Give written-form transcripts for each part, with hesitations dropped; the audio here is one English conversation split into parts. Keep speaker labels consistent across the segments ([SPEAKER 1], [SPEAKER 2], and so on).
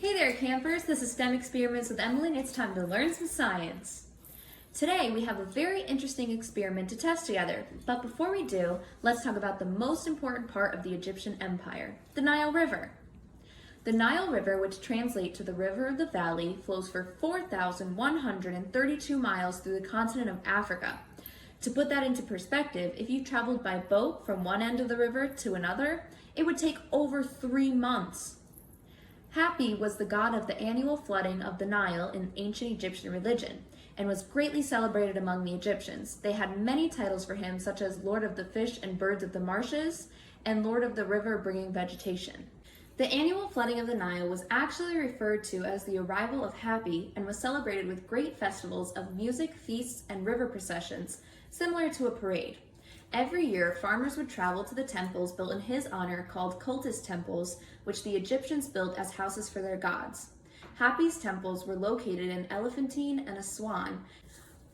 [SPEAKER 1] Hey there, campers. This is STEM Experiments with Emily, and it's time to learn some science. Today, we have a very interesting experiment to test together. But before we do, let's talk about the most important part of the Egyptian Empire, the Nile River. The Nile River, which translates to the River of the Valley, flows for 4,132 miles through the continent of Africa. To put that into perspective, if you traveled by boat from one end of the river to another, it would take over 3 months. Hapi was the god of the annual flooding of the Nile in ancient Egyptian religion and was greatly celebrated among the Egyptians. They had many titles for him, such as Lord of the Fish and Birds of the Marshes and Lord of the River bringing vegetation. The annual flooding of the Nile was actually referred to as the arrival of Hapi and was celebrated with great festivals of music, feasts, and river processions, similar to a parade. Every year, farmers would travel to the temples built in his honor called cultist temples, which the Egyptians built as houses for their gods. Hapi's temples were located in Elephantine and Aswan.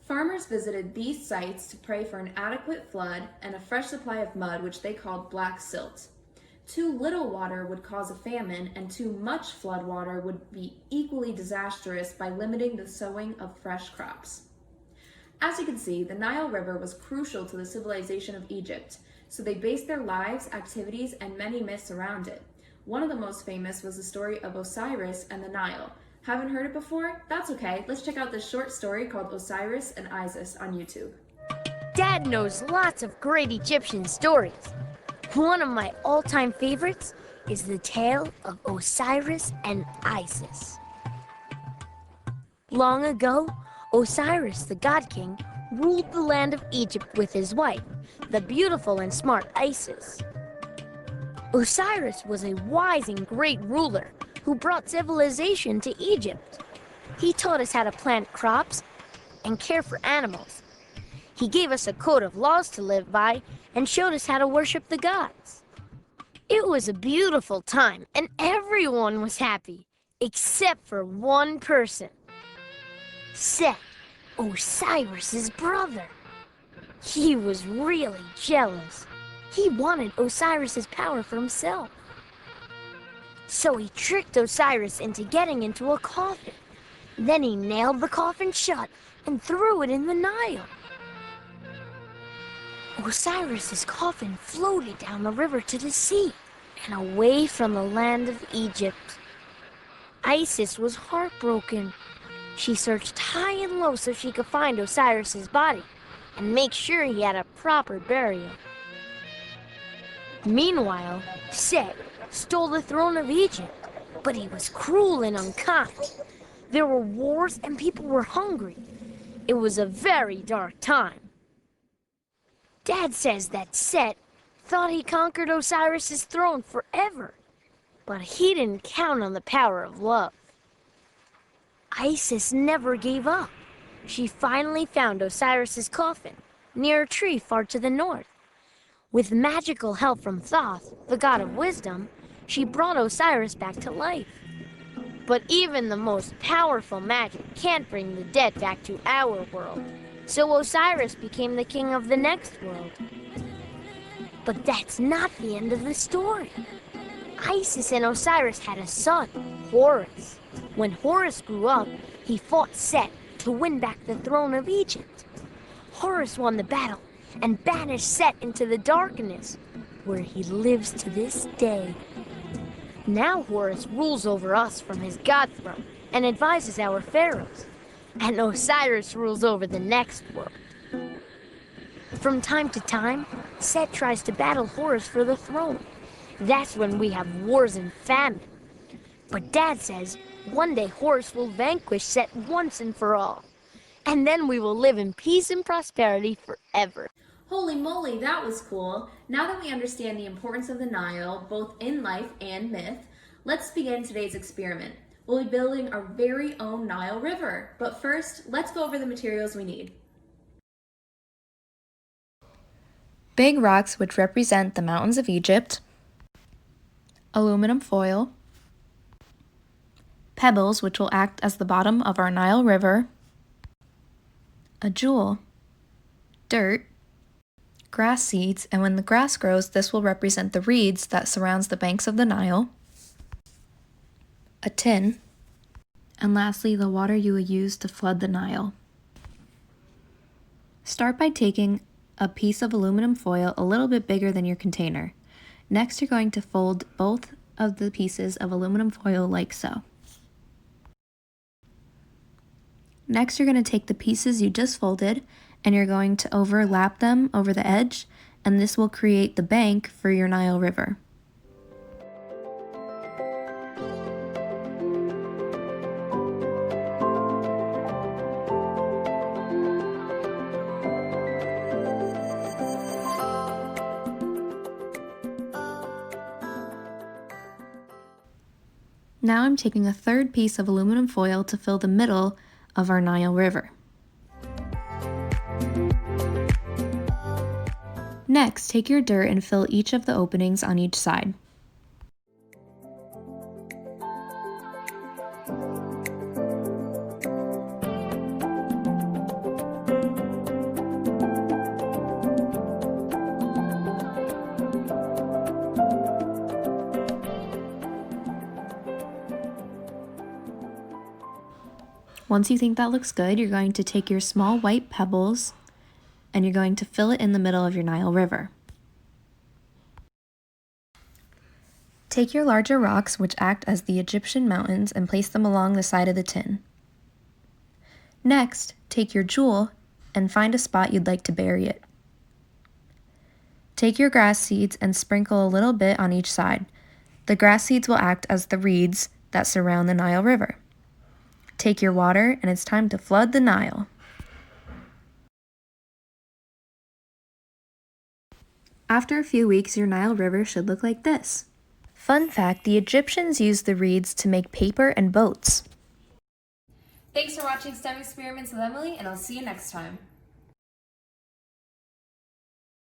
[SPEAKER 1] Farmers visited these sites to pray for an adequate flood and a fresh supply of mud, which they called black silt. Too little water would cause a famine, and too much flood water would be equally disastrous by limiting the sowing of fresh crops. As you can see, the Nile River was crucial to the civilization of Egypt, so they based their lives, activities, and many myths around it. One of the most famous was the story of Osiris and the Nile. Haven't heard it before? That's okay. Let's check out this short story called Osiris and Isis on YouTube.
[SPEAKER 2] Dad knows lots of great Egyptian stories. One of my all-time favorites is the tale of Osiris and Isis. Long ago, Osiris, the god king, ruled the land of Egypt with his wife, the beautiful and smart Isis. Osiris was a wise and great ruler who brought civilization to Egypt. He taught us how to plant crops and care for animals. He gave us a code of laws to live by and showed us how to worship the gods. It was a beautiful time, and everyone was happy, except for one person. Set, Osiris's brother. He was really jealous. He wanted Osiris's power for himself. So he tricked Osiris into getting into a coffin. Then he nailed the coffin shut and threw it in the Nile. Osiris's coffin floated down the river to the sea and away from the land of Egypt. Isis was heartbroken. She searched high and low so she could find Osiris's body and make sure he had a proper burial. Meanwhile, Set stole the throne of Egypt, but he was cruel and unkind. There were wars and people were hungry. It was a very dark time. Dad says that Set thought he conquered Osiris's throne forever, but he didn't count on the power of love. Isis never gave up. She finally found Osiris's coffin near a tree far to the north. With magical help from Thoth, the god of wisdom, she brought Osiris back to life. But even the most powerful magic can't bring the dead back to our world, so Osiris became the king of the next world. But that's not the end of the story. Isis and Osiris had a son, Horus. When Horus grew up, he fought Set to win back the throne of Egypt. Horus won the battle and banished Set into the darkness, where he lives to this day. Now Horus rules over us from his god throne and advises our pharaohs, and Osiris rules over the next world. From time to time, Set tries to battle Horus for the throne. That's when we have wars and famine. But Dad says one day Horus will vanquish Set once and for all, and then we will live in peace and prosperity forever.
[SPEAKER 1] Holy moly, that was cool. Now that we understand the importance of the Nile, both in life and myth, let's begin today's experiment. We'll be building our very own Nile River. But first, let's go over the materials we need.
[SPEAKER 3] Big rocks, which represent the mountains of Egypt, aluminum foil, pebbles, which will act as the bottom of our Nile River, a jewel, dirt, grass seeds, and when the grass grows, this will represent the reeds that surrounds the banks of the Nile, a tin, and lastly, the water you will use to flood the Nile. Start by taking a piece of aluminum foil a little bit bigger than your container. Next, you're going to fold both of the pieces of aluminum foil like so. Next, you're going to take the pieces you just folded and you're going to overlap them over the edge, and this will create the bank for your Nile River. Now I'm taking a third piece of aluminum foil to fill the middle of our Nile River. Next, take your dirt and fill each of the openings on each side. Once you think that looks good, you're going to take your small white pebbles and you're going to fill it in the middle of your Nile River. Take your larger rocks, which act as the Egyptian mountains, and place them along the side of the tin. Next, take your jewel and find a spot you'd like to bury it. Take your grass seeds and sprinkle a little bit on each side. The grass seeds will act as the reeds that surround the Nile River. Take your water, and it's time to flood the Nile. After a few weeks, your Nile River should look like this. Fun fact, the Egyptians used the reeds to make paper and boats.
[SPEAKER 1] Thanks for watching STEM Experiments with Emily, and I'll see you next time.